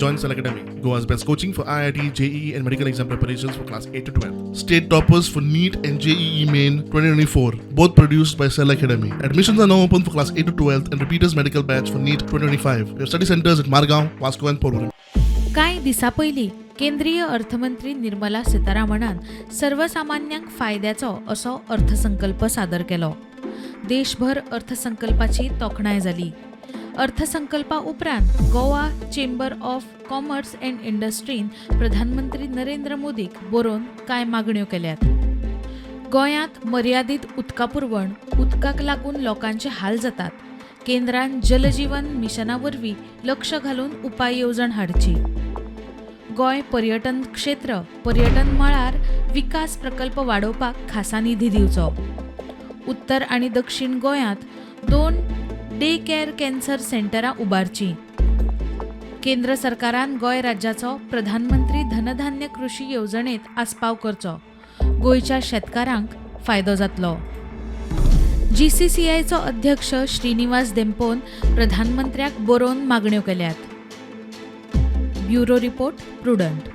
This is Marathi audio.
Join Cell Academy, Goa's best coaching for IIT, JEE and medical exam preparations for class 8 to 12. State toppers for NEET and JEE Main 2024, both produced by Cell Academy. Admissions are now open for class 8 to 12th and repeaters medical batch for NEET 2025. We have study centers at Margao, Vasco and Porvorim. कांय दिसा पयलीं केंद्रीय अर्थमंत्री निर्मला सीतारामनान सर्वसामान्यांक फायद्याचो असो अर्थसंकल्प सादर केलो. देशभर अर्थसंकल्पाची तोखणाय जाली. अर्थसंकल्पा उपरांत Goa chamber of commerce and इंडस्ट्रीन प्रधानमंत्री नरेंद्र मोदीक बरोवन कांय मागण्यो केल्यात. गोंयांत मर्यादीत उदका पुरवण, उदकाक लागून लोकांचे हाल जातात. केंद्रान जलजीवन मिशना वरवीं लक्ष घालून उपाय येवजण हाडची. गोंय पर्यटन क्षेत्र, पर्यटन मळार विकास प्रकल्प वाडोवपाक खासा निधी दिवचो. उत्तर आनी दक्षिण गोंयांत 2 डे केअर कॅन्सर सेंटरां उबारचीं. केंद्र सरकारान गोंय राज्याचो प्रधानमंत्री धनधान्य कृषी येवजणेंत आस्पाव करचो. गोंयच्या शेतकारांक फायदो जातलो. GCCIचो अध्यक्ष श्रीनिवास देंपोन प्रधानमंत्र्याक बरोवन मागण्यो केल्यात. Bureau report, prudent.